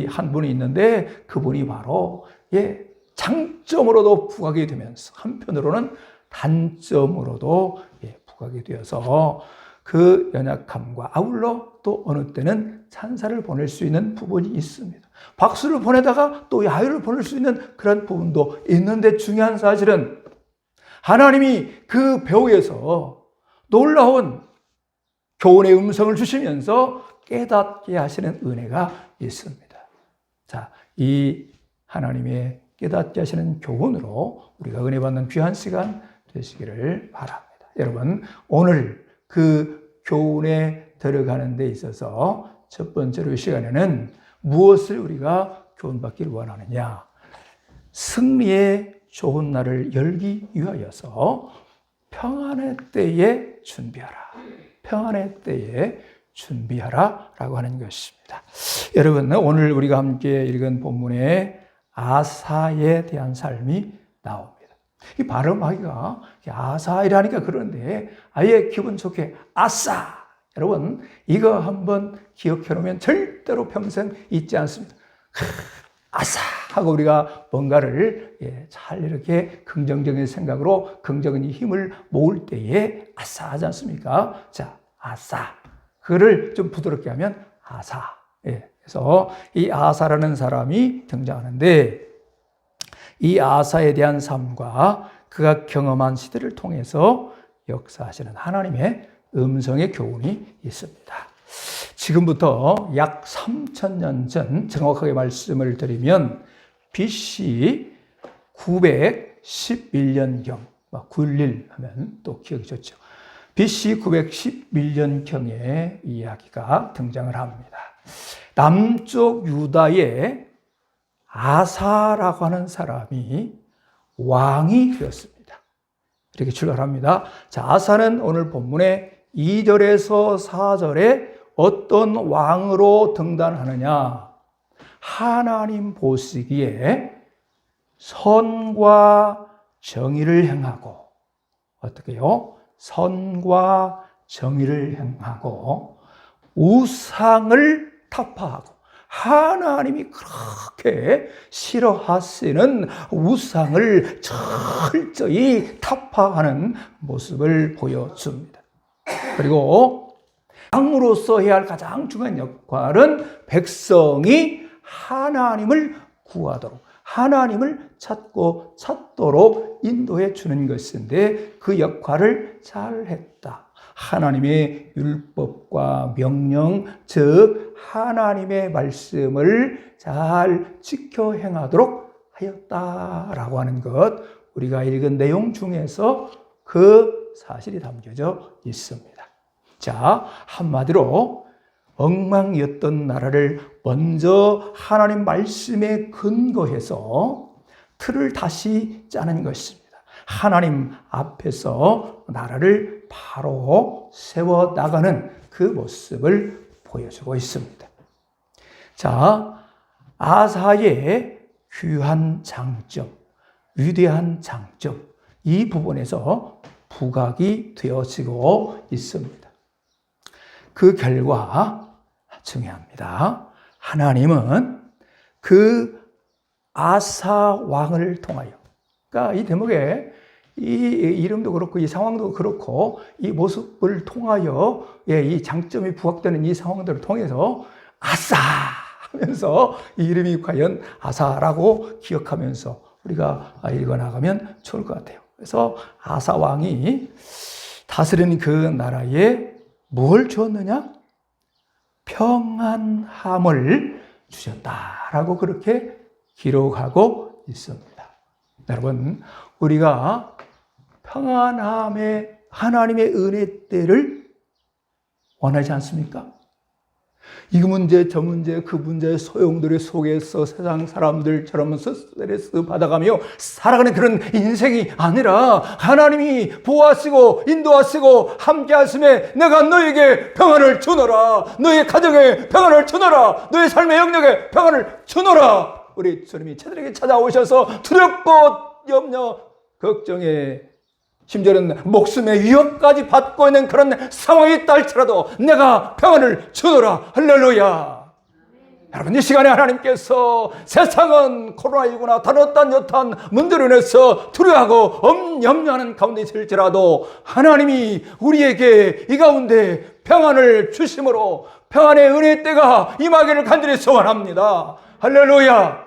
한 분이 있는데 그분이 바로 장점으로도 부각이 되면서 한편으로는 단점으로도 부각이 되어서 그 연약함과 아울러 또 어느 때는 찬사를 보낼 수 있는 부분이 있습니다. 박수를 보내다가 또 야유를 보낼 수 있는 그런 부분도 있는데 중요한 사실은 하나님이 그 배후에서 놀라운 교훈의 음성을 주시면서 깨닫게 하시는 은혜가 있습니다. 자, 이 하나님의 깨닫게 하시는 교훈으로 우리가 은혜 받는 귀한 시간 되시기를 바랍니다. 여러분, 오늘 그 교훈에 들어가는 데 있어서 첫 번째로 이 시간에는 무엇을 우리가 교훈받기를 원하느냐? 승리의 좋은 날을 열기 위하여서 평안의 때에 준비하라. 평안의 때에 준비하라 라고 하는 것입니다. 여러분, 오늘 우리가 함께 읽은 본문에 아사에 대한 삶이 나옵니다. 이 발음하기가 아사이라니까 그런데 아예 기분 좋게 아싸! 여러분, 이거 한번 기억해 놓으면 절대로 평생 잊지 않습니다. 아싸! 하고 우리가 뭔가를 잘 이렇게 긍정적인 생각으로 긍정적인 힘을 모을 때에 아싸 하지 않습니까? 자, 아싸. 그를 좀 부드럽게 하면 아사. 그래서 이 아사라는 사람이 등장하는데 이 아사에 대한 삶과 그가 경험한 시대를 통해서 역사하시는 하나님의 음성의 교훈이 있습니다. 지금부터 약 3000년 전 정확하게 말씀을 드리면 BC 911년경 911 하면 또 기억이 좋죠. BC 911년경의 이야기가 등장을 합니다. 남쪽 유다의 아사라고 하는 사람이 왕이 되었습니다. 이렇게 출발합니다. 자, 아사는 오늘 본문의 2절에서 4절에 어떤 왕으로 등단하느냐? 하나님 보시기에 선과 정의를 행하고, 어떻게요? 선과 정의를 행하고 우상을 타파하고, 하나님이 그렇게 싫어하시는 우상을 철저히 타파하는 모습을 보여줍니다. 그리고 왕으로서 해야 할 가장 중요한 역할은 백성이 하나님을 구하도록, 하나님을 찾도록 인도해 주는 것인데 그 역할을 잘 했다. 하나님의 율법과 명령, 즉 하나님의 말씀을 잘 지켜 행하도록 하였다라고 하는 것, 우리가 읽은 내용 중에서 그 사실이 담겨져 있습니다. 자, 한마디로 엉망이었던 나라를 먼저 하나님 말씀에 근거해서 틀을 다시 짜는 것입니다. 하나님 앞에서 나라를 바로 세워나가는 그 모습을 보여주고 있습니다. 자, 아사의 귀한 장점, 위대한 장점, 이 부분에서 부각이 되어지고 있습니다. 그 결과 중요합니다. 하나님은 그 아사 왕을 통하여, 그러니까 이 대목에 이 이름도 그렇고 이 상황도 그렇고 이 모습을 통하여 이 장점이 부각되는 이 상황들을 통해서 아사 하면서 이 이름이 과연 아사라고 기억하면서 우리가 읽어나가면 좋을 것 같아요. 그래서 아사 왕이 다스리는 그 나라에 뭘 주었느냐? 평안함을 주셨다라고 그렇게 기록하고 있습니다. 여러분, 우리가 평안함의 하나님의 은혜 때를 원하지 않습니까? 이 문제 저 문제 그 문제 소용돌이 속에서 세상 사람들처럼 스트레스 받아가며 살아가는 그런 인생이 아니라 하나님이 보호하시고 인도하시고 함께 하심에 내가 너에게 평안을 주노라, 너의 가정에 평안을 주노라, 너의 삶의 영역에 평안을 주노라. 우리 주님이 저들에게 찾아오셔서 두렵고 염려 걱정에 심지어는 목숨의 위협까지 받고 있는 그런 상황이 있다 할지라도 내가 평안을 주노라. 할렐루야. 여러분, 이 시간에 하나님께서 세상은 코로나19나 다른 어떤 여탄 문제로 인해서 두려워하고 염려하는 가운데 있을지라도 하나님이 우리에게 이 가운데 평안을 주심으로 평안의 은혜의 때가 임하기를 간절히 소원합니다. 할렐루야.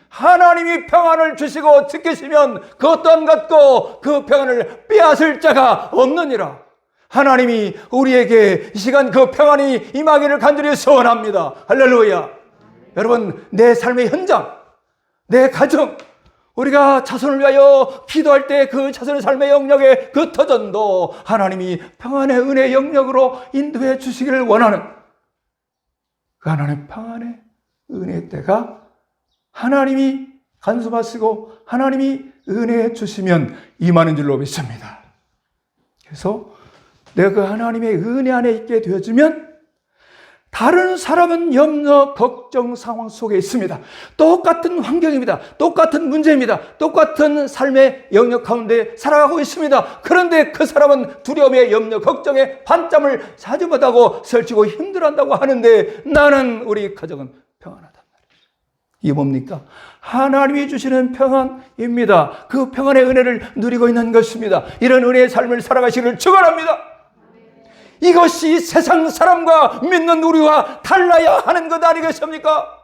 하나님이 평안을 주시고 지키시면 그 어떤 것도 그 평안을 빼앗을 자가 없느니라. 하나님이 우리에게 이 시간 그 평안이 임하기를 간절히 소원합니다. 할렐루야. 여러분, 내 삶의 현장, 내 가정, 우리가 자손을 위하여 기도할 때 그 자손의 삶의 영역의 그 터전도 하나님이 평안의 은혜의 영역으로 인도해 주시기를 원하는 그 하나님의 평안의 은혜의 때가 하나님이 간섭하시고 하나님이 은혜해 주시면 임하는 줄로 믿습니다. 그래서 내가 그 하나님의 은혜 안에 있게 되어지면 다른 사람은 염려, 걱정 상황 속에 있습니다. 똑같은 환경입니다. 똑같은 문제입니다. 똑같은 삶의 영역 가운데 살아가고 있습니다. 그런데 그 사람은 두려움에 염려, 걱정에 반잠을 자주 못하고 설치고 힘들어한다고 하는데 나는, 우리 가정은 평안하단 말이에요. 이게 뭡니까? 하나님이 주시는 평안입니다. 그 평안의 은혜를 누리고 있는 것입니다. 이런 은혜의 삶을 살아가시기를 축원합니다. 이것이 세상 사람과 믿는 우리와 달라야 하는 것 아니겠습니까?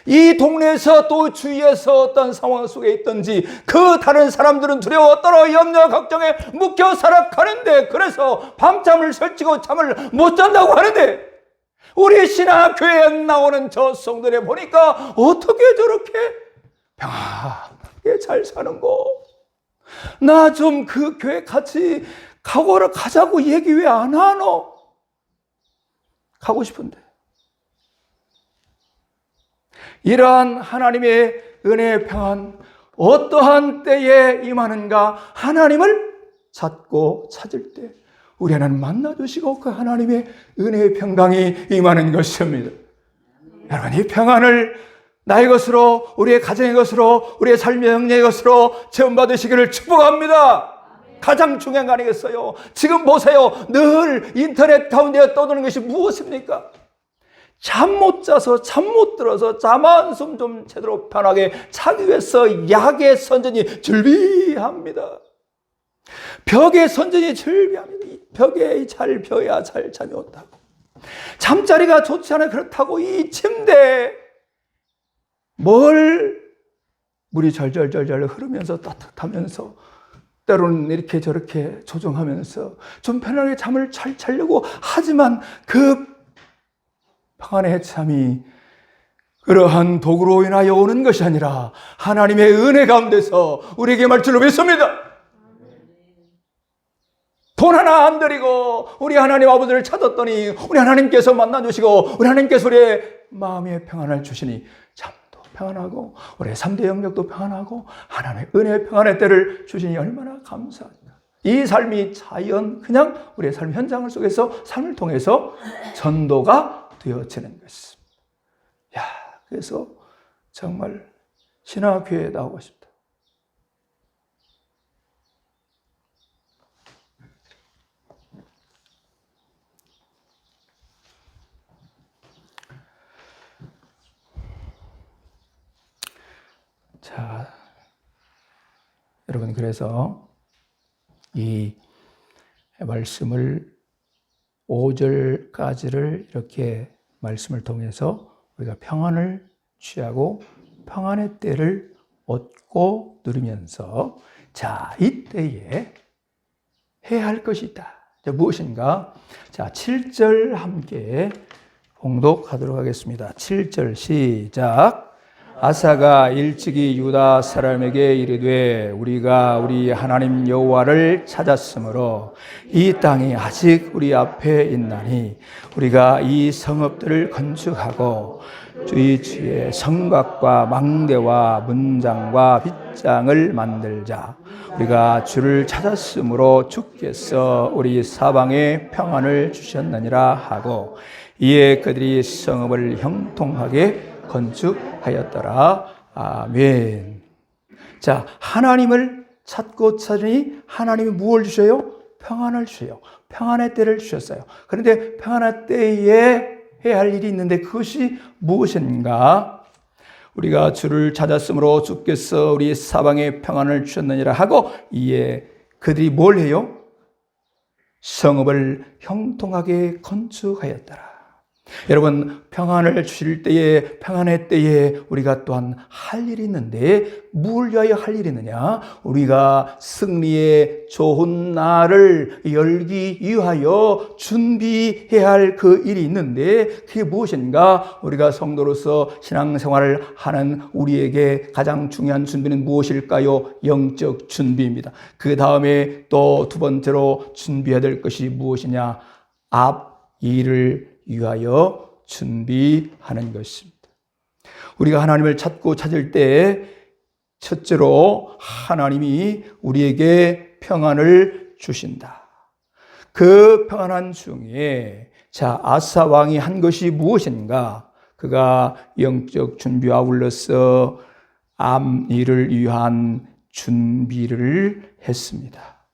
이 동네에서 또 주위에서 어떤 상황 속에 있든지 그 다른 사람들은 두려워 떨어 염려 걱정에 묶여 살아가는데, 그래서 밤잠을 설치고 잠을 못 잔다고 하는데, 우리 신학교회에 나오는 저 성도들 보니까 어떻게 저렇게 평안하게 잘 사는고. 나 좀 그 교회 같이 가자고 얘기 왜 안 하노? 가고 싶은데. 이러한 하나님의 은혜의 평안, 어떠한 때에 임하는가? 하나님을 찾고 찾을 때 우리 하나님 만나주시고 그 하나님의 은혜의 평강이 임하는 것입니다. 여러분, 이 평안을 나의 것으로, 우리의 가정의 것으로, 우리의 삶의 영역의 것으로 체험받으시기를 축복합니다. 가장 중요한 거 아니겠어요? 지금 보세요. 늘 인터넷 가운데 떠드는 것이 무엇입니까? 잠 못 자서, 잠 못 들어서 잠 한숨 좀 제대로 편하게 자기 위해서 약의 선전이 즐비합니다. 벽의 선전이 즐비합니다. 이 벽에 잘 벼야 잘 잠이 온다고. 잠자리가 좋지 않아요. 그렇다고 이 침대에 물이 절절절절 흐르면서 따뜻하면서 때로는 이렇게 저렇게 조정하면서 좀 편하게 잠을 잘 자려고 하지만 그 평안의 해참이 그러한 도구로 인하여 오는 것이 아니라 하나님의 은혜 가운데서 우리에게 말 줄로 믿습니다. 돈 하나 안 드리고 우리 하나님 아버지를 찾았더니 우리 하나님께서 만나주시고 우리 하나님께서 우리의 마음의 평안을 주시니 잠도 평안하고 우리의 3대 영역도 평안하고 하나님의 은혜의 평안의 때를 주시니 얼마나 감사합니까? 이 삶이 자연 그냥 우리의 삶 현장 속에서 삶을 통해서 전도가 되어지는 것입니다. 야, 그래서 정말 신학교회에 나오고 싶다. 자, 여러분, 그래서 이 말씀을 5절까지를 이렇게 말씀을 통해서 우리가 평안을 취하고 평안의 때를 얻고 누리면서 자, 이때에 해야 할 것이 있다. 무엇인가? 자, 7절 함께 봉독하도록 하겠습니다. 7절 시작. 아사가 일찍이 유다 사람에게 이르되 우리가 우리 하나님 여호와를 찾았으므로 이 땅이 아직 우리 앞에 있나니 우리가 이 성읍들을 건축하고 주의 성곽과 망대와 문장과 빗장을 만들자. 우리가 주를 찾았으므로 주께서 우리 사방에 평안을 주셨느니라 하고 이에 그들이 성읍을 형통하게 건축하였더라. 아멘. 자, 하나님을 찾고 찾으니 하나님이 무엇을 주셔요? 평안을 주셔요. 평안의 때를 주셨어요. 그런데 평안의 때에 준비해야 할 일이 있는데 그것이 무엇인가? 우리가 주를 찾았으므로 주께서 우리 사방에 평안을 주셨느니라 하고 이에 그들이 뭘 해요? 성읍을 형통하게 건축하였더라. 여러분, 평안을 주실 때에, 평안의 때에 우리가 또한 할 일이 있는데 뭘 위하여 할 일이 있느냐? 우리가 승리의 좋은 날을 열기 위하여 준비해야 할 그 일이 있는데 그게 무엇인가? 우리가 성도로서 신앙생활을 하는 우리에게 가장 중요한 준비는 무엇일까요? 영적 준비입니다. 그 다음에 또 두 번째로 준비해야 될 것이 무엇이냐? 앞 일을 위하여 준비하는 것입니다. 우리가 하나님을 찾고 찾을 때 첫째로 하나님이 우리에게 평안을 주신다. 그 평안한 중에 아사 왕이 한 것이 무엇인가? 그가 영적 준비와 아울러서 앞 일을 위한 준비를 했습니다.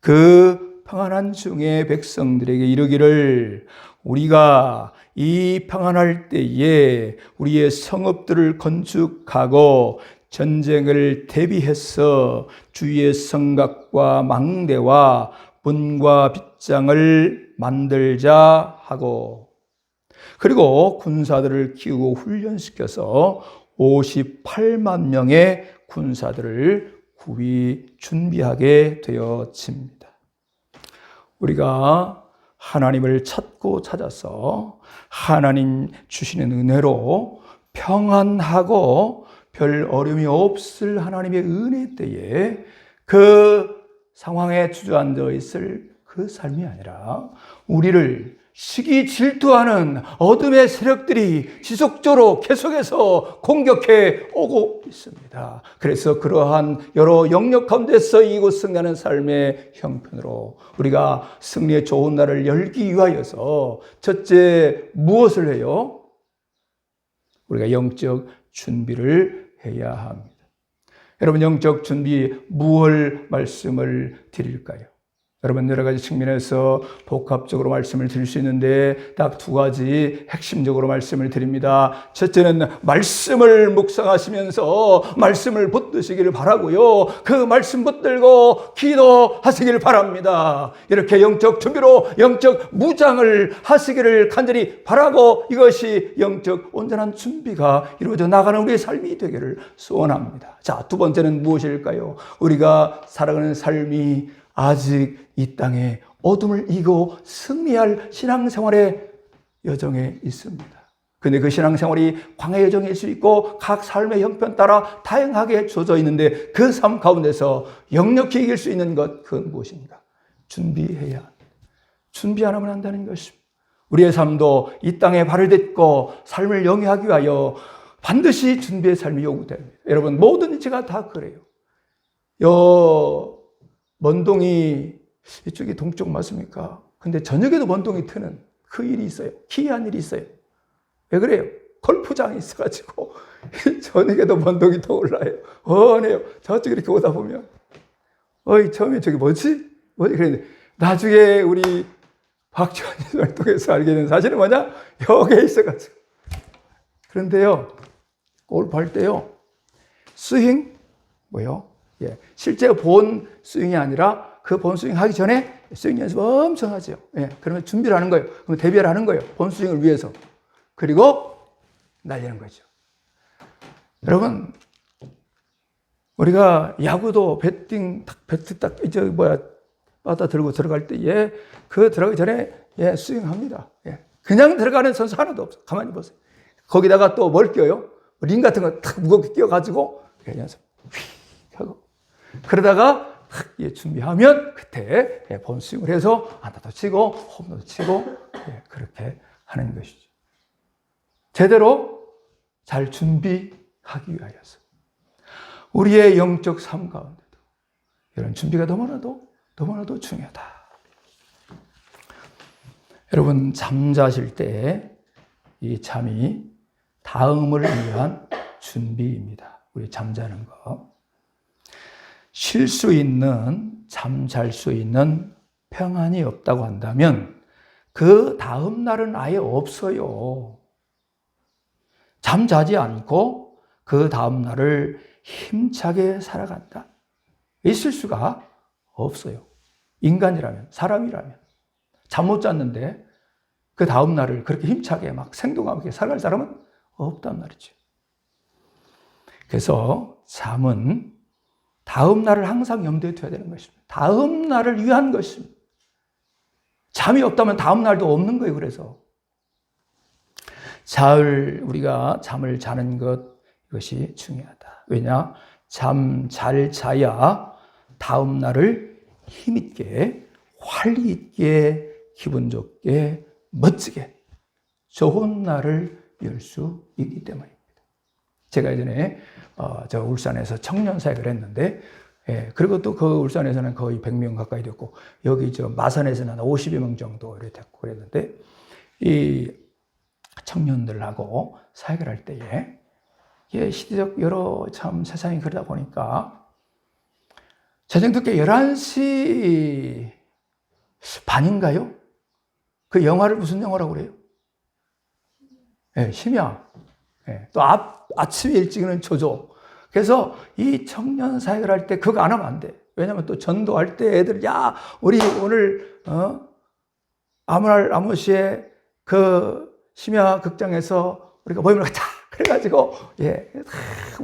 그 평안한 중에 백성들에게 이르기를 우리가 이 평안할 때에 우리의 성읍들을 건축하고 전쟁을 대비해서 주위의 성곽과 망대와 문과 빗장을 만들자 하고 그리고 군사들을 키우고 훈련시켜서 58만 명의 군사들을 구비 준비하게 되어집니다. 우리가 하나님을 찾고 찾아서 하나님 주시는 은혜로 평안하고 별 어려움이 없을 하나님의 은혜 때에 그 상황에 주저앉아 있을 그 삶이 아니라 우리를 시기 질투하는 어둠의 세력들이 지속적으로 계속해서 공격해 오고 있습니다. 그래서 그러한 여러 영역 가운데서 이곳 승리하는 삶의 형편으로 우리가 승리의 좋은 날을 열기 위하여서 첫째 무엇을 해요? 우리가 영적 준비를 해야 합니다. 여러분, 영적 준비 무엇을 말씀을 드릴까요? 여러분, 여러 가지 측면에서 복합적으로 말씀을 드릴 수 있는데 딱 두 가지 핵심적으로 말씀을 드립니다. 첫째는 말씀을 묵상하시면서 말씀을 붙드시기를 바라고요. 그 말씀 붙들고 기도하시기를 바랍니다. 이렇게 영적 준비로 영적 무장을 하시기를 간절히 바라고 이것이 영적 온전한 준비가 이루어져 나가는 우리의 삶이 되기를 소원합니다. 자, 두 번째는 무엇일까요? 우리가 살아가는 삶이 아직 이 땅에 어둠을 이기고 승리할 신앙생활의 여정에 있습니다. 그런데 그 신앙생활이 광야 여정일 수 있고 각 삶의 형편 따라 다양하게 주어져 있는데 그 삶 가운데서 역력히 이길 수 있는 것, 그건 무엇인가? 준비해야 합니다. 준비 안 하면 한다는 것입니다. 우리의 삶도 이 땅에 발을 딛고 삶을 영위하기 위하여 반드시 준비의 삶이 요구됩니다. 여러분, 모든 이치가 다 그래요. 먼동이 이쪽이 동쪽 맞습니까? 근데 저녁에도 먼동이 트는 그 일이 있어요. 기이한 일이 있어요. 왜 그래요? 골프장이 있어가지고 저녁에도 먼동이 떠올라요. 네요. 저쪽 이렇게 오다 보면 처음에 저기 뭐지? 그랬는데 나중에 우리 박지원님을 통해서 알게 된 사실은 뭐냐? 여기에 있어가지고. 그런데요, 골프할 때요, 스윙 실제 본 스윙이 아니라 그 본 스윙 하기 전에 스윙 연습 엄청 하죠. 그러면 준비를 하는 거예요. 그러면 대비를 하는 거예요. 본 스윙을 위해서. 그리고 날리는 거죠. 여러분, 우리가 야구도 배트 딱 빠다 들고 들어갈 때에 들어가기 전에 스윙합니다. 그냥 들어가는 선수 하나도 없어. 가만히 보세요. 거기다가 또 뭘 껴요? 링 같은 거 탁 무겁게 끼워가지고 연습 하고 그러다가 준비하면 그때 본스윙을 해서 안타도 치고 홈런도 치고 그렇게 하는 것이죠. 제대로 잘 준비하기 위하여서 우리의 영적 삶 가운데도 이런 준비가 너무나도 중요하다. 여러분, 잠자실 때 이 잠이 다음을 위한 준비입니다. 우리 잠자는 거. 쉴 수 있는, 잠 잘 수 있는 평안이 없다고 한다면 그 다음 날은 아예 없어요. 잠자지 않고 그 다음 날을 힘차게 살아간다. 있을 수가 없어요. 인간이라면, 사람이라면. 잠 못 잤는데 그 다음 날을 그렇게 힘차게 막 생동감 있게 살아갈 사람은 없단 말이죠. 그래서 잠은 다음 날을 항상 염두에 둬야 되는 것입니다. 다음 날을 위한 것입니다. 잠이 없다면 다음 날도 없는 거예요. 그래서 우리가 잠을 자는 것, 이것이 중요하다. 왜냐? 잠 잘 자야 다음 날을 힘있게, 활기 있게, 기분 좋게, 멋지게 좋은 날을 열 수 있기 때문입니다. 제가 예전에 저 울산에서 청년 사역을 했는데, 그리고 또 그 울산에서는 거의 100명 가까이 됐고, 여기 저 마산에서는 50여 명 정도 이렇게 됐고 그랬는데, 이 청년들하고 사역을 할 때에, 시대적 여러 참 세상이 그러다 보니까, 저녁늦게 11시 반인가요? 그 영화를 무슨 영화라고 그래요? 심야. 또 아침에 일찍은 조조. 그래서 이 청년 사역을 할 때 그거 안 하면 안 돼. 왜냐면 또 전도할 때 애들, 야, 우리 오늘, 아모시의 그 심야 극장에서 우리가 모임을 갖자. 그래가지고,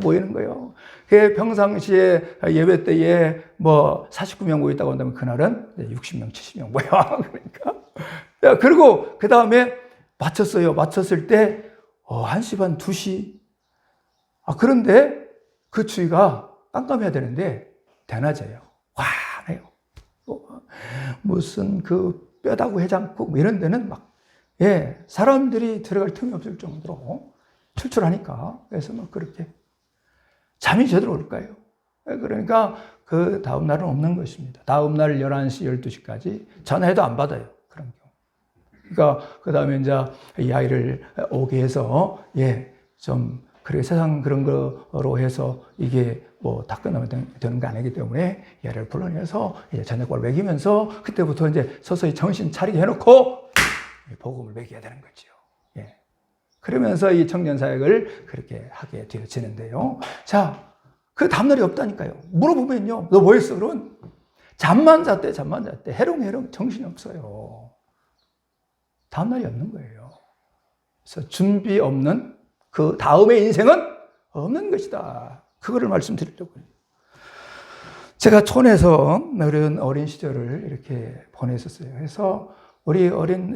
모이는 거예요. 평상시에 예배 때에 뭐 49명 모였다고 한다면 그날은 60명, 70명 모여. 그러니까. 그리고 그 다음에 마쳤어요. 마쳤을 때, 1시 반, 2시. 그런데 그 추위가 깜깜해야 되는데, 대낮에요. 환해요. 무슨 그 뼈다구 해장국, 이런 데는 막, 사람들이 들어갈 틈이 없을 정도로 출출하니까. 그래서 막 그렇게 잠이 제대로 올까요? 그러니까 그 다음 날은 없는 것입니다. 다음 날 11시, 12시까지 전화해도 안 받아요. 그런 경우. 그러니까 그 다음에 이제 이 아이를 오게 해서, 좀, 그렇게 세상 그런 거로 해서 이게 뭐 다 끝나면 되는 거 아니기 때문에 얘를 불러내서 저녁밥을 먹이면서 그때부터 이제 서서히 정신 차리게 해놓고 복음을 먹여야 되는 거죠. 그러면서 이 청년 사역을 그렇게 하게 되어지는데요. 자, 그 다음날이 없다니까요. 물어보면요. 너 뭐 했어? 그러면 잠만 잤대. 해롱해롱 정신이 없어요. 다음날이 없는 거예요. 그래서 준비 없는 그 다음의 인생은 없는 것이다. 그거를 말씀드리려고요. 제가 촌에서 어린 시절을 이렇게 보냈었어요. 그래서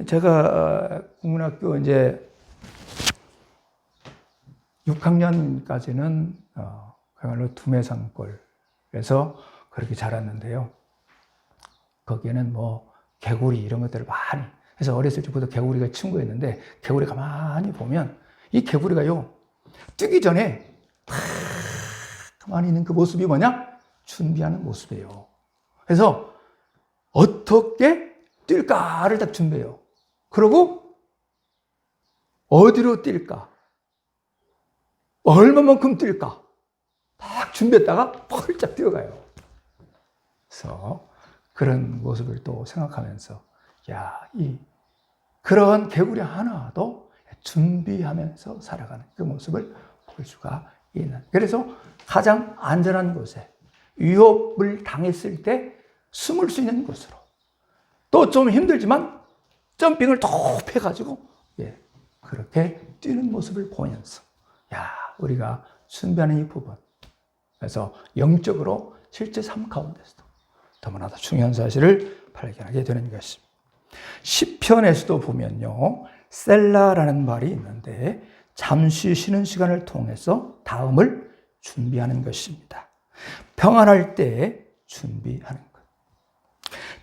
제가 국민학교 이제 6학년까지는 그야말로 두메산골에서 그렇게 자랐는데요. 거기에는 뭐 개구리 이런 것들을 많이, 그래서 어렸을 때부터 개구리가 친구였는데, 개구리 가만히 보면 이 개구리가요, 뛰기 전에 딱 가만히 있는 그 모습이 뭐냐? 준비하는 모습이에요. 그래서 어떻게 뛸까를 딱 준비해요. 그리고 어디로 뛸까? 얼마만큼 뛸까? 딱 준비했다가 펄짝 뛰어가요. 그래서 그런 모습을 또 생각하면서, 그런 개구리 하나도 준비하면서 살아가는 그 모습을 볼 수가 있는. 그래서 가장 안전한 곳에, 위협을 당했을 때 숨을 수 있는 곳으로, 또 좀 힘들지만 점핑을 톡 해가지고 그렇게 뛰는 모습을 보면서, 우리가 준비하는 이 부분, 그래서 영적으로 실제 삶 가운데서도 너무나도 중요한 사실을 발견하게 되는 것입니다. 시편에서도 보면요, 셀라라는 말이 있는데 잠시 쉬는 시간을 통해서 다음을 준비하는 것입니다. 평안할 때 준비하는 것.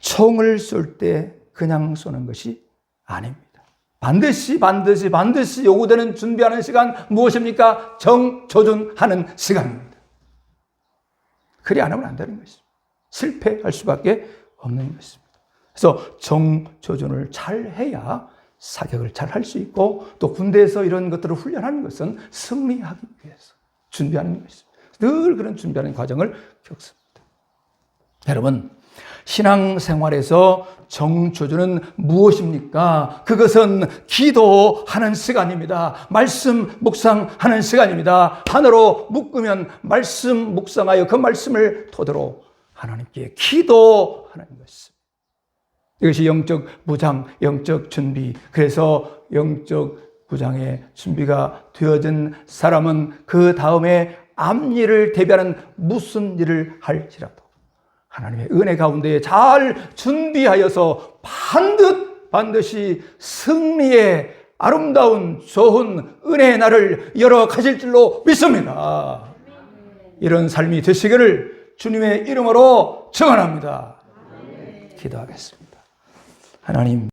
총을 쏠 때 그냥 쏘는 것이 아닙니다. 반드시 요구되는 준비하는 시간 무엇입니까? 정조준하는 시간입니다. 그리 안 하면 안 되는 것입니다. 실패할 수밖에 없는 것입니다. 그래서 정조준을 잘 해야 사격을 잘 할 수 있고, 또 군대에서 이런 것들을 훈련하는 것은 승리하기 위해서 준비하는 것입니다. 늘 그런 준비하는 과정을 겪습니다. 여러분, 신앙생활에서 정초주는 무엇입니까? 그것은 기도하는 시간입니다. 말씀 묵상하는 시간입니다. 하나로 묶으면 말씀 묵상하여 그 말씀을 토대로 하나님께 기도하는 것입니다. 이것이 영적 무장, 영적 준비. 그래서 영적 무장의 준비가 되어진 사람은 그 다음에 앞일을 대비하는 무슨 일을 할지라도 하나님의 은혜 가운데 잘 준비하여서 반드시 승리의 아름다운 좋은 은혜의 날을 열어 가실 줄로 믿습니다. 이런 삶이 되시기를 주님의 이름으로 축원합니다. 기도하겠습니다. 하나님,